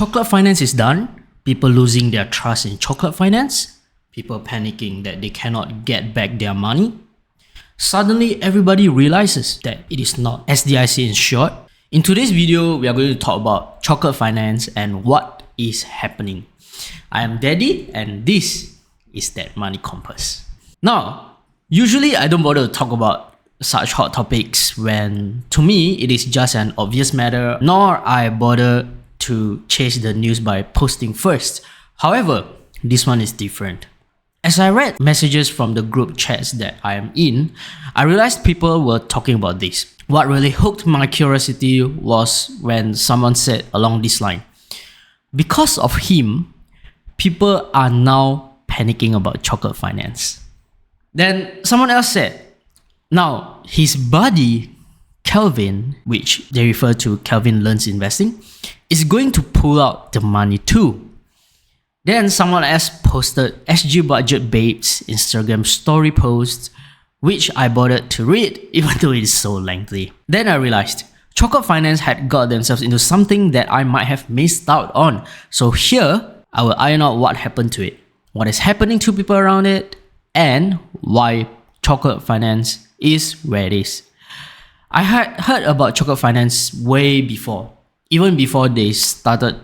chocolate finance is done, people losing their trust in chocolate finance, people panicking that they cannot get back their money. Suddenly, everybody realizes that it is not SDIC insured. In today's video, we are going to talk about chocolate finance and what is happening. I am Daddy and this is that Money Compass. Now, usually I don't bother to talk about such hot topics when to me it is just an obvious matter, nor I bother to chase the news by posting first. However, this one is different. As I read messages from the group chats that I am in, I realized people were talking about this. What really hooked my curiosity was when someone said along this line, because of him, people are now panicking about chocolate finance. Then someone else said, now his buddy, Kelvin, which they refer to Kelvin Learns Investing, is going to pull out the money too. Then someone else posted SG Budget Babe's Instagram story post, which I bothered to read even though it is so lengthy. Then I realized chocolate finance had got themselves into something that I might have missed out on. So here, I will iron out what happened to it, what is happening to people around it, and why chocolate finance is where it is. I had heard about chocolate finance way before, even before they started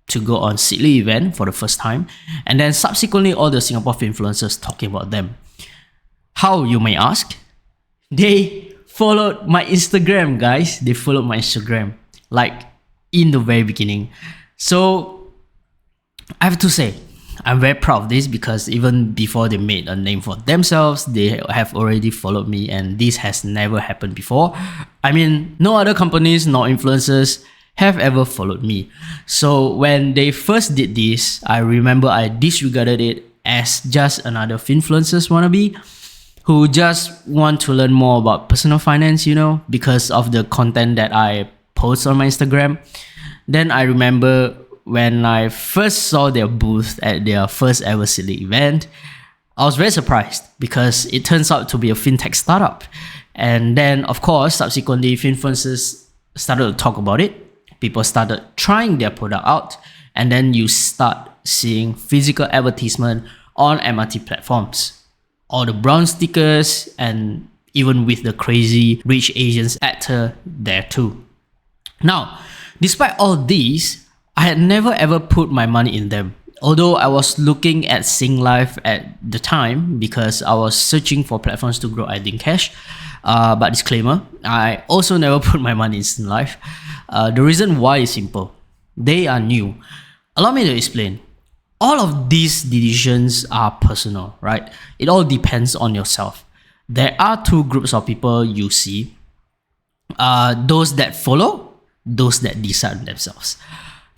to go on Seedly event for the first time, and then subsequently all the Singapore influencers talking about them. How, you may ask? They followed my Instagram, guys. They followed my Instagram, like in the very beginning. So I have to say, I'm very proud of this because even before they made a name for themselves, they have already followed me, and this has never happened before. I mean, no other companies nor influencers have ever followed me. So when they first did this, I remember I disregarded it as just another influencers wannabe who just want to learn more about personal finance, because of the content that I post on my Instagram. Then I remember when I first saw their booth at their first ever Seedly event, I was very surprised because it turns out to be a fintech startup. And then, of course, subsequently, influencers started to talk about it. People started trying their product out, and then you start seeing physical advertisement on MRT platforms. All the brown stickers, and even with the crazy rich Asians actor there too. Now, despite all these, I had never ever put my money in them. Although I was looking at Sing Life at the time because I was searching for platforms to grow ID cash. But disclaimer, I also never put my money in Sing Life. The reason why is simple. They are new. Allow me to explain. All of these decisions are personal, right? It all depends on yourself. There are two groups of people you see. Those that follow, those that decide themselves.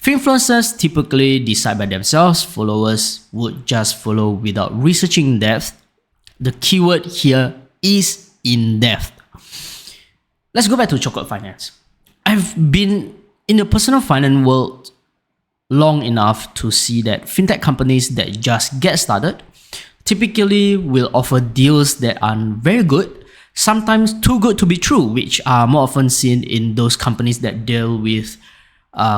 Influencers typically decide by themselves. Followers would just follow without researching in depth. The keyword here is in depth. Let's go back to chocolate finance. I've been in the personal finance world long enough to see that fintech companies that just get started typically will offer deals that are very good, sometimes too good to be true, which are more often seen in those companies that deal with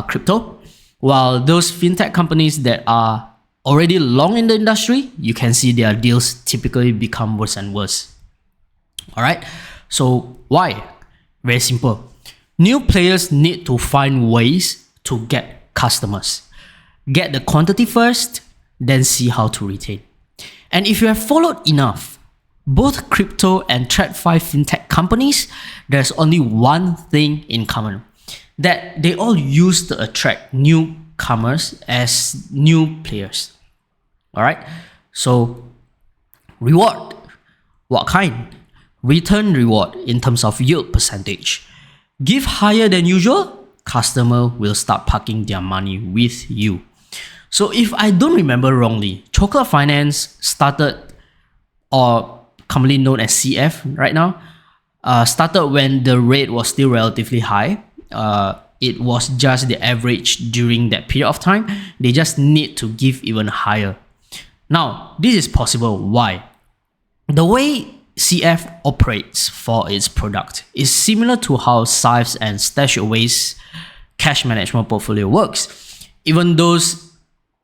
crypto. While those fintech companies that are already long in the industry, you can see their deals typically become worse and worse. Alright, so why? Very simple. New players need to find ways to get customers. Get the quantity first, then see how to retain. And if you have followed enough, both crypto and TradFi fintech companies, there's only one thing in common. That they all use to attract newcomers as new players. Alright, so reward. What kind? Return reward in terms of yield percentage. Give higher than usual, customer will start parking their money with you. So if I don't remember wrongly, chocolate finance started, or commonly known as CF right now, started when the rate was still relatively high. It was just the average during that period of time. They just need to give even higher. Now, this is possible. Why? The way CF operates for its product is similar to how Syf's and Stashaway's cash management portfolio works. Even those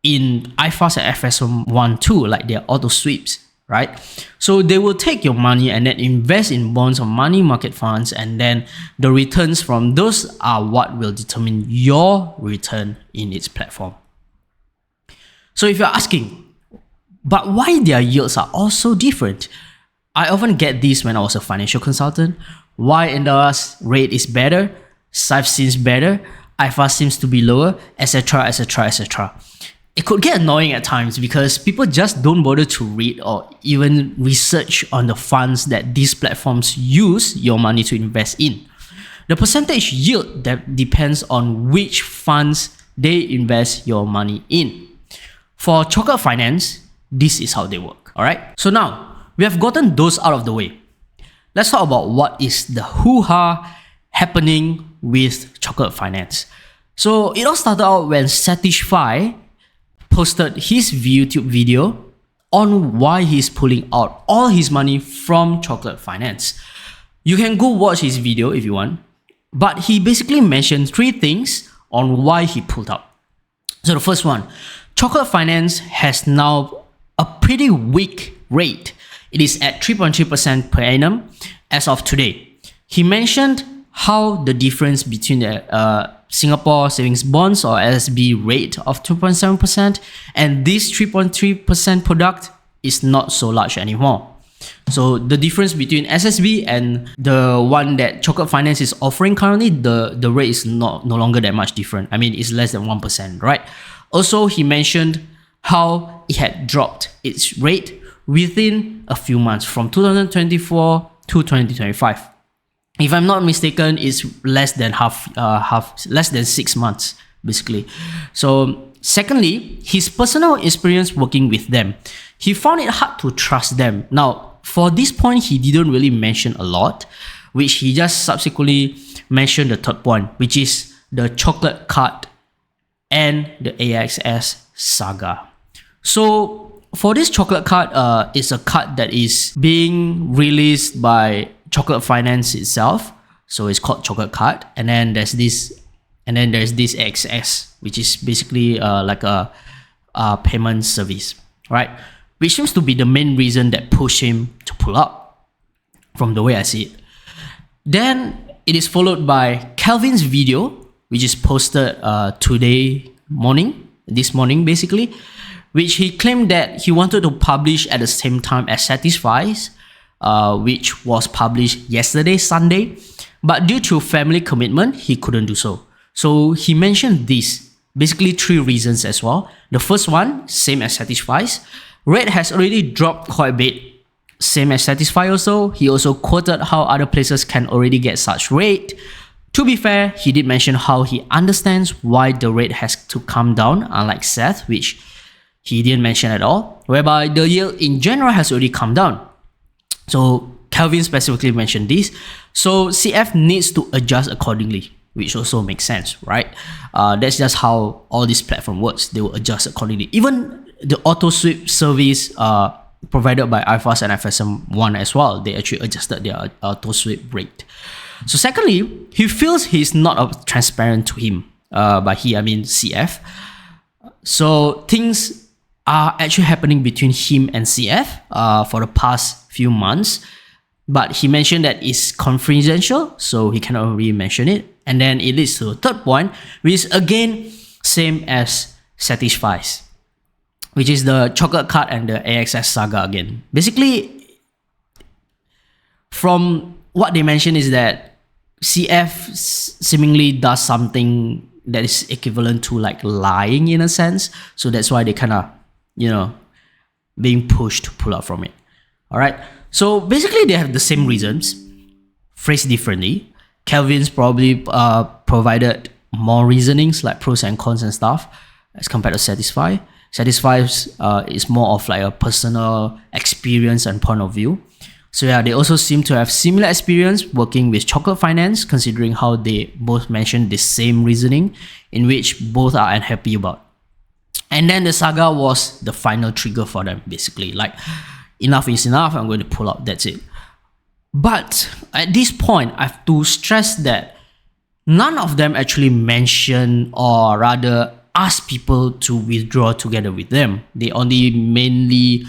in iFast and FSM1 too, like their auto sweeps, right? So they will take your money and then invest in bonds or money market funds, and then the returns from those are what will determine your return in its platform. So if you're asking, but why their yields are also different? I often get this when I was a financial consultant. Why Indus rate is better, SIFE seems better, iFast seems to be lower, etc, etc, etc. It could get annoying at times because people just don't bother to read or even research on the funds that these platforms use your money to invest in. The percentage yield that depends on which funds they invest your money in. For Chocolate Finance, this is how they work. Alright, so now we have gotten those out of the way. Let's talk about what is the hoo-ha happening with Chocolate Finance. So it all started out when Satisfy posted his YouTube video on why he's pulling out all his money from Chocolate Finance. You can go watch his video if you want, but he basically mentioned 3 things on why he pulled out. So the first one, Chocolate Finance has now a pretty weak rate. It is at 3.3% per annum as of today. He mentioned how the difference between the Singapore Savings Bonds or SSB rate of 2.7% and this 3.3% product is not so large anymore. So the difference between SSB and the one that Chocolate Finance is offering currently, the rate is no longer that much different. I mean, it's less than 1%, right? Also, he mentioned how it had dropped its rate within a few months from 2024 to 2025. If I'm not mistaken, it's less than less than 6 months, basically. So secondly, his personal experience working with them. He found it hard to trust them. Now, for this point, he didn't really mention a lot, which he just subsequently mentioned the third point, which is the chocolate card and the AXS Saga. So for this chocolate card, it's a card that is being released by Chocolate Finance itself, so it's called Chocolate Card, and then there's this AXS, which is basically like a payment service, right? Which seems to be the main reason that pushed him to pull out, from the way I see it. Then it is followed by Calvin's video, which is posted this morning basically, which he claimed that he wanted to publish at the same time as Satisfy's, which was published yesterday, Sunday, but due to family commitment, he couldn't do so. So he mentioned this, basically 3 reasons as well. The first one, same as Satisfy's, rate has already dropped quite a bit, same as Satisfy also. He also quoted how other places can already get such rate. To be fair, he did mention how he understands why the rate has to come down, unlike Seth, which he didn't mention at all, whereby the yield in general has already come down. So Calvin specifically mentioned this. So CF needs to adjust accordingly, which also makes sense, right? That's just how all this platform works. They will adjust accordingly. Even the auto sweep service provided by iFast and FSM1 as well, they actually adjusted their auto sweep rate. So secondly, he feels he's not transparent to him. By he, I mean CF. So things are actually happening between him and CF for the past few months, but he mentioned that it's confidential, so he cannot really mention it. And then it leads to a third point, which is again same as Satisfy's, which is the chocolate card and the AXS Saga again. Basically, from what they mentioned is that CF seemingly does something that is equivalent to like lying in a sense, so that's why they kind of, being pushed to pull out from it. All right. So basically, they have the same reasons, phrased differently. Calvin's probably provided more reasonings like pros and cons and stuff as compared to Satisfy. Satisfy's is more of like a personal experience and point of view. So yeah, they also seem to have similar experience working with Chocolate Finance, considering how they both mentioned the same reasoning, in which both are unhappy about. And then the Saga was the final trigger for them, basically. Like, enough is enough, I'm going to pull out, that's it. But at this point, I have to stress that none of them actually mention or rather ask people to withdraw together with them. They only mainly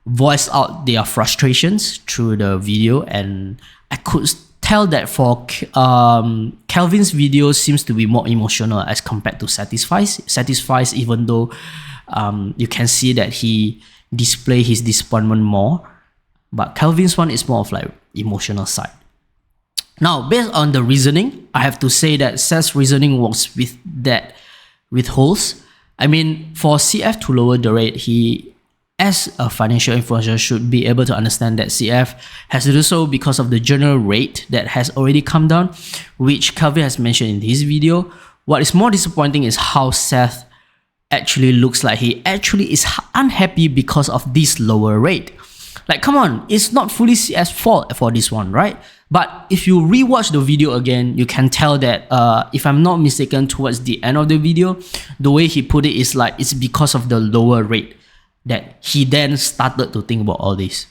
voice out their frustrations through the video, and I could tell that for Calvin's video seems to be more emotional as compared to Satisfies, even though you can see that he display his disappointment more, but Calvin's one is more of like emotional side. Now, based on the reasoning, I have to say that Seth's reasoning was with holes. I mean, for CF to lower the rate, he, as a financial influencer, should be able to understand that CF has to do so because of the general rate that has already come down, which Calvin has mentioned in his video. What is more disappointing is how Seth actually looks like he actually is unhappy because of this lower rate. Like, come on, it's not fully CF's fault for this one, right? But if you rewatch the video again, you can tell that, if I'm not mistaken, towards the end of the video, the way he put it is like, it's because of the lower rate that he then started to think about all this.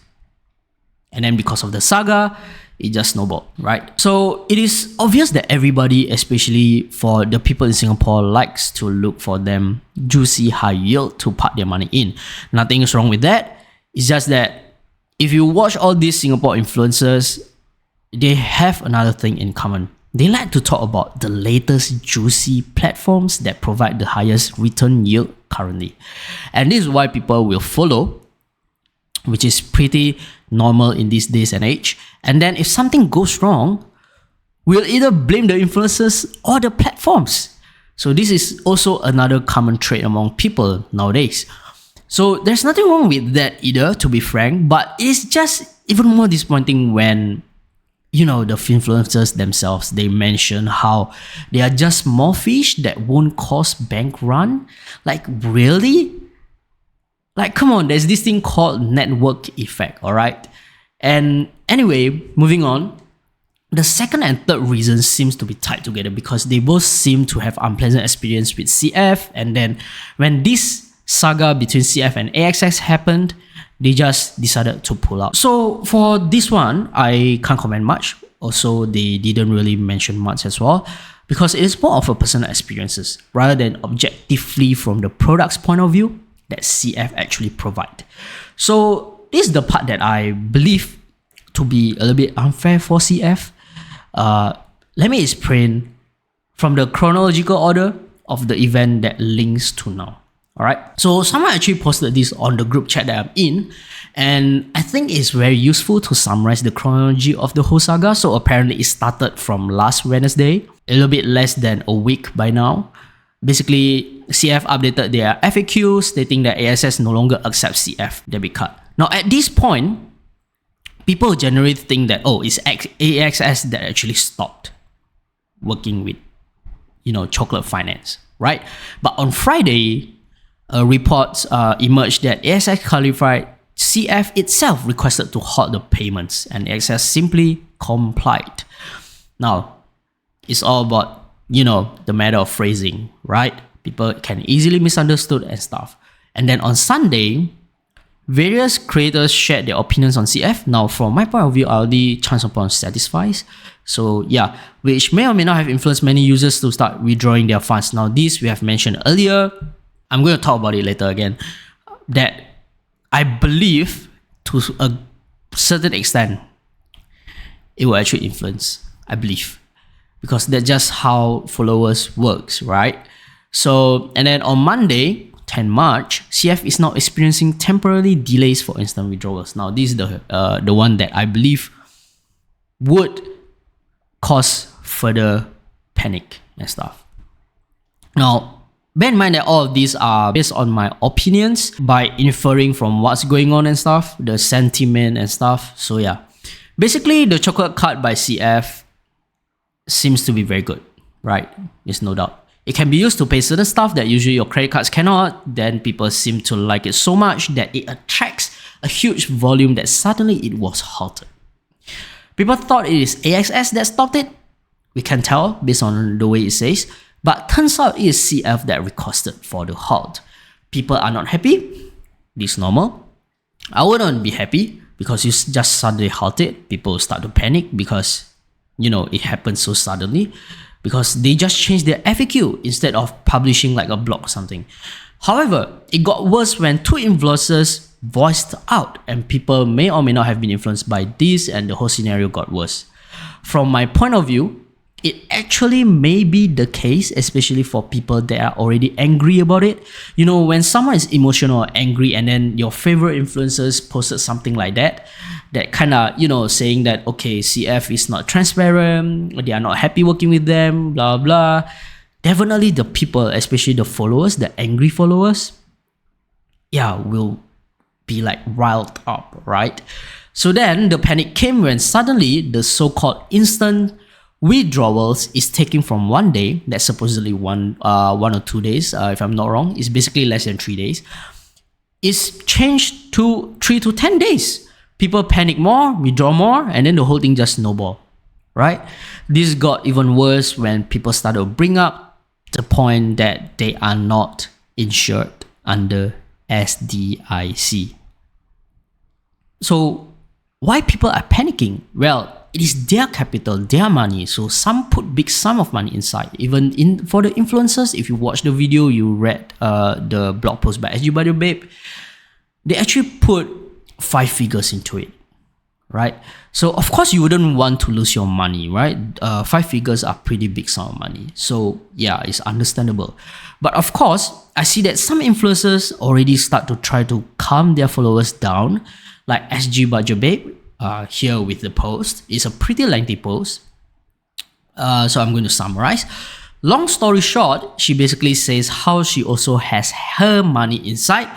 And then because of the saga, it just snowballed, right? So it is obvious that everybody, especially for the people in Singapore, likes to look for them juicy high yield to park their money in. Nothing is wrong with that. It's just that if you watch all these Singapore influencers, they have another thing in common. They like to talk about the latest juicy platforms that provide the highest return yield currently. And this is why people will follow, which is pretty normal in these days and age. And then if something goes wrong, we'll either blame the influencers or the platforms. So this is also another common trait among people nowadays. So there's nothing wrong with that either, to be frank, but it's just even more disappointing when, you know, the influencers themselves, they mention how they are just small fish that won't cause bank run. Like, really? Like, come on, there's this thing called network effect, all right? And anyway, moving on, the second and third reason seems to be tied together because they both seem to have unpleasant experience with CF, and then when this saga between CF and AXS happened, they just decided to pull out. So for this one, I can't comment much. Also, they didn't really mention much as well because it is more of a personal experiences rather than objectively from the product's point of view that CF actually provide. So this is the part that I believe to be a little bit unfair for CF. Let me explain from the chronological order of the event that links to now. Alright, so someone actually posted this on the group chat that I'm in, and I think it's very useful to summarize the chronology of the whole saga. So apparently it started from last Wednesday, a little bit less than a week by now. Basically, CF updated their FAQ stating that AXS no longer accepts CF debit card. Now at this point, people generally think that, oh, it's AXS that actually stopped working with, chocolate finance, right? But on Friday, reports emerged that AXS clarified CF itself requested to halt the payments, and AXS simply complied. Now, it's all about, the matter of phrasing, right? People can easily misunderstood and stuff. And then on Sunday, various creators shared their opinions on CF. Now, from my point of view, I already chanced upon Satisfies. So yeah, which may or may not have influenced many users to start withdrawing their funds. Now, this we have mentioned earlier. I'm going to talk about it later again, that I believe to a certain extent, it will actually influence, I believe, because that's just how followers works, right? So, and then on Monday, 10 March, CF is now experiencing temporary delays for instant withdrawals. Now, this is the one that I believe would cause further panic and stuff. Now, bear in mind that all of these are based on my opinions by inferring from what's going on and stuff, the sentiment and stuff. So yeah, basically the chocolate card by CF seems to be very good, right? There's no doubt. It can be used to pay certain stuff that usually your credit cards cannot. Then people seem to like it so much that it attracts a huge volume that suddenly it was halted. People thought it is AXS that stopped it. We can tell based on the way it says. But turns out it is CF that requested for the halt. People are not happy. This is normal. I wouldn't be happy because you just suddenly halted. People start to panic because, it happens so suddenly. because they just changed their FAQ instead of publishing like a blog or something. However, it got worse when two influencers voiced out, and people may or may not have been influenced by this, and the whole scenario got worse. From my point of view, it actually may be the case, especially for people that are already angry about it. You know, when someone is emotional or angry and then your favorite influencers posted something like that kind of, you know, saying that, okay, CF is not transparent, they are not happy working with them, blah, blah. Definitely the people, especially the followers, the angry followers, will be like riled up, right? So then the panic came when suddenly the so-called instant withdrawals is taken from 1 day, that's supposedly one or 2 days, if I'm not wrong, it's basically less than 3 days, is changed to 3 to 10 days. People panic more, withdraw more, and then the whole thing just snowball, right? This got even worse when people started to bring up the point that they are not insured under SDIC. So why people are panicking? Well, it is their capital, their money. So some put big sum of money inside. Even for the influencers, if you watch the video, you read the blog post by SG Budget Babe, they actually put 5 figures into it, right? So of course you wouldn't want to lose your money, right? 5 figures are pretty big sum of money. So yeah, it's understandable. But of course, I see that some influencers already start to try to calm their followers down, like SG Budget Babe. Here with the post. It's a pretty lengthy post. So I'm going to summarize. Long story short, she basically says how she also has her money inside.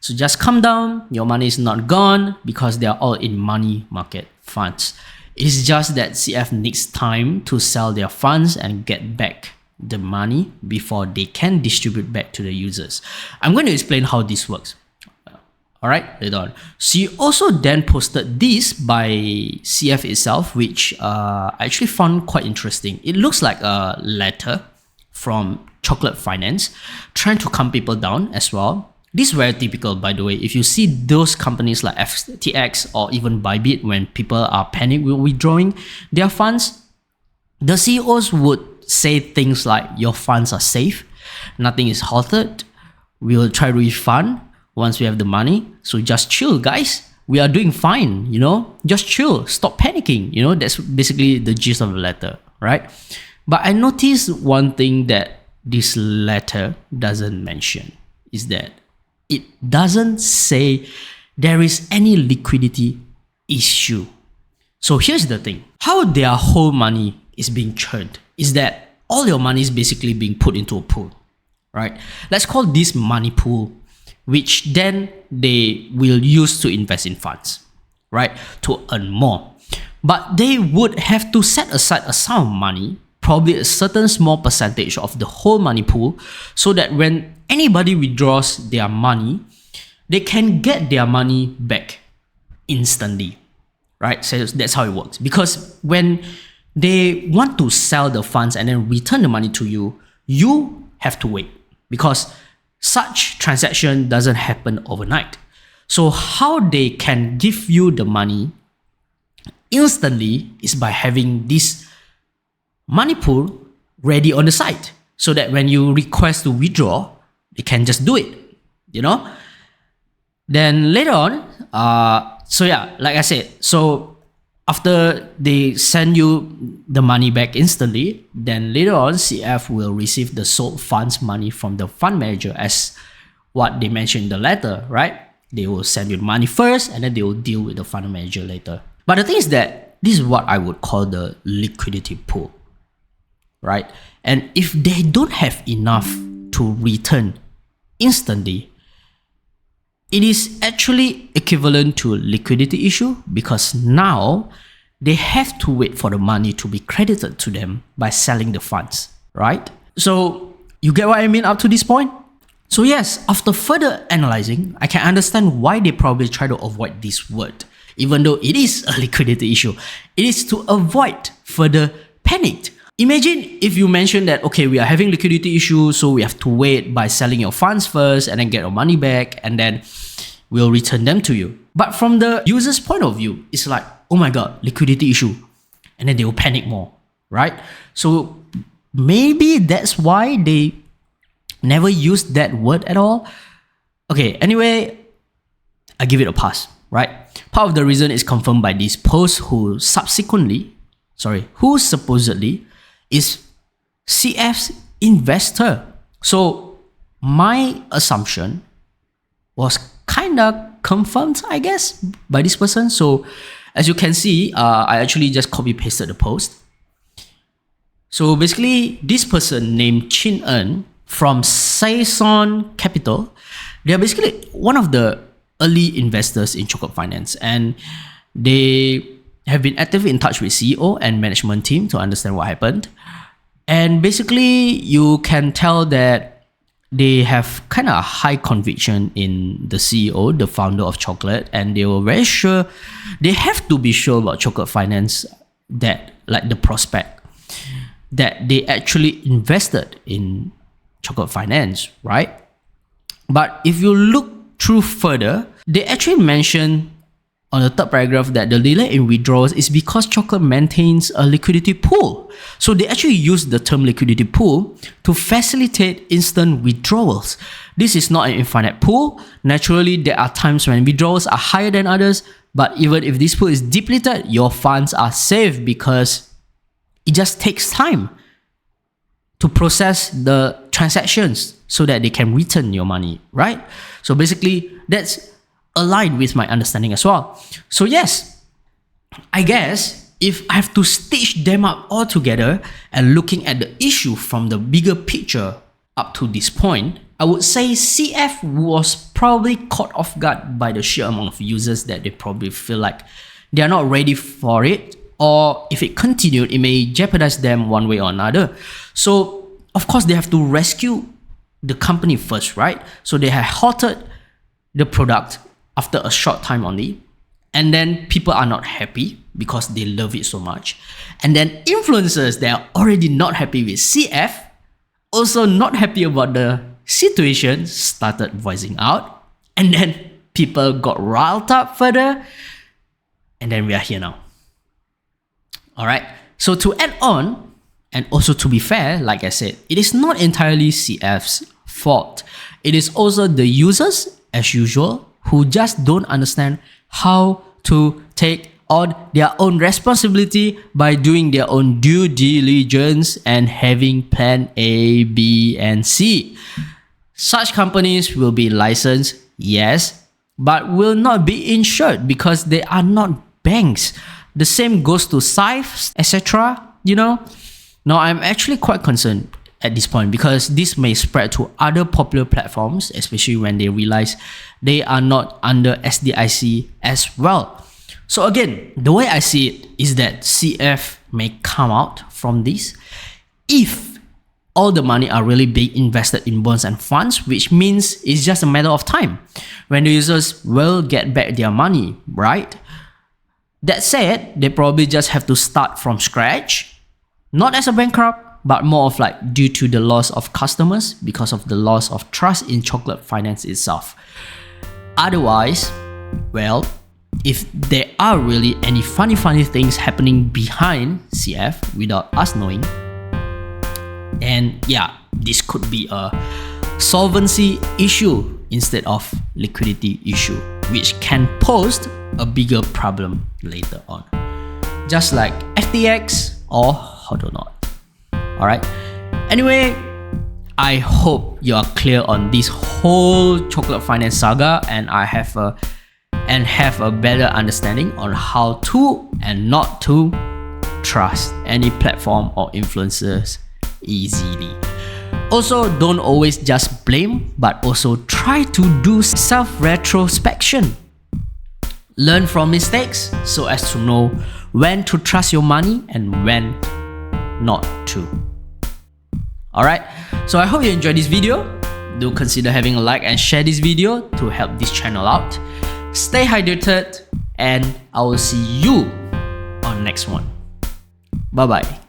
So just calm down. Your money is not gone because they are all in money market funds. It's just that CF needs time to sell their funds and get back the money before they can distribute back to the users. I'm going to explain how this works. Alright, later on. She also then posted this by CF itself, which I actually found quite interesting. It looks like a letter from Chocolate Finance trying to calm people down as well. This is very typical, by the way. If you see those companies like FTX or even Bybit, when people are panic withdrawing their funds, the CEOs would say things like, your funds are safe, nothing is halted, we will try to refund once we have the money. So just chill, guys. We are doing fine, you know? Just chill. Stop panicking. You know, that's basically the gist of the letter, right? But I noticed one thing that this letter doesn't mention is that it doesn't say there is any liquidity issue. So here's the thing. How their whole money is being churned is that all your money is basically being put into a pool, right? Let's call this money pool, which then they will use to invest in funds, right? To earn more. But they would have to set aside a sum of money, probably a certain small percentage of the whole money pool, so that when anybody withdraws their money, they can get their money back instantly, right? So that's how it works. Because when they want to sell the funds and then return the money to you, you have to wait, because such transaction doesn't happen overnight. So how they can give you the money instantly is by having this money pool ready on the site, so that when you request to withdraw, they can just do it, you know? Then later on, like I said, so after they send you the money back instantly, then later on, CF will receive the sold funds money from the fund manager, as what they mentioned in the letter, right? They will send you the money first, and then they will deal with the fund manager later. But the thing is that this is what I would call the liquidity pool, right? And if they don't have enough to return instantly, it is actually equivalent to a liquidity issue, because now they have to wait for the money to be credited to them by selling the funds, right? So you get what I mean up to this point? So yes, after further analyzing, I can understand why they probably try to avoid this word, even though it is a liquidity issue. It is to avoid further panic. Imagine if you mention that, okay, we are having liquidity issues, so we have to wait by selling your funds first and then get your money back, and then we'll return them to you. But from the user's point of view, it's like, oh my God, liquidity issue. And then they will panic more, right? So maybe that's why they never used that word at all. Okay, anyway, I give it a pass, right? Part of the reason is confirmed by this post who supposedly is CF's investor. So my assumption was kind of confirmed, I guess, by this person. So as you can see, I actually just copy pasted the post. So basically, this person named Chin En from Saison Capital, they are basically one of the early investors in Chocolate Finance, and they have been actively in touch with CEO and management team to understand what happened. And basically, you can tell that they have kind of a high conviction in the CEO, the founder of Chocolate, and they were very sure, they have to be sure about Chocolate Finance, that like the prospect, that they actually invested in Chocolate Finance, right? But if you look through further, they actually mention on the third paragraph that the delay in withdrawals is because Chocolate maintains a liquidity pool. So they actually use the term liquidity pool to facilitate instant withdrawals. This is not an infinite pool. Naturally, there are times when withdrawals are higher than others, but even if this pool is depleted, your funds are safe because it just takes time to process the transactions so that they can return your money, right? So basically, that's aligned with my understanding as well. So yes, I guess if I have to stitch them up all together and looking at the issue from the bigger picture up to this point, I would say CF was probably caught off guard by the sheer amount of users that they probably feel like they are not ready for it, or if it continued, it may jeopardize them one way or another. So of course, they have to rescue the company first, right? So they have halted the product after a short time only, and then people are not happy because they love it so much. And then influencers that are already not happy with CF, also not happy about the situation, started voicing out, and then people got riled up further, and then we are here now. All right, so to add on, and also to be fair, like I said, it is not entirely CF's fault. It is also the users, as usual, who just don't understand how to take on their own responsibility by doing their own due diligence and having plan A, B, and C. Such companies will be licensed, yes, but will not be insured because they are not banks. The same goes to SIFEs, etc. Now I'm actually quite concerned at this point because this may spread to other popular platforms, especially when they realize they are not under SDIC as well. So again, the way I see it is that CF may come out from this if all the money are really being invested in bonds and funds, which means it's just a matter of time when the users will get back their money, right? That said, they probably just have to start from scratch, not as a bankrupt, but more of like due to the loss of customers because of the loss of trust in Chocolate Finance itself. Otherwise, well, if there are really any funny things happening behind CF without us knowing, then yeah, this could be a solvency issue instead of liquidity issue, which can pose a bigger problem later on. Just like FTX or Hodl. Alright. Anyway, I hope you are clear on this whole Chocolate Finance saga, and have a better understanding on how to and not to trust any platform or influencers easily. Also, don't always just blame, but also try to do self-retrospection. Learn from mistakes so as to know when to trust your money and when not to. Alright, so I hope you enjoyed this video. Do consider having a like and share this video to help this channel out. Stay hydrated, and I will see you on next one. Bye bye.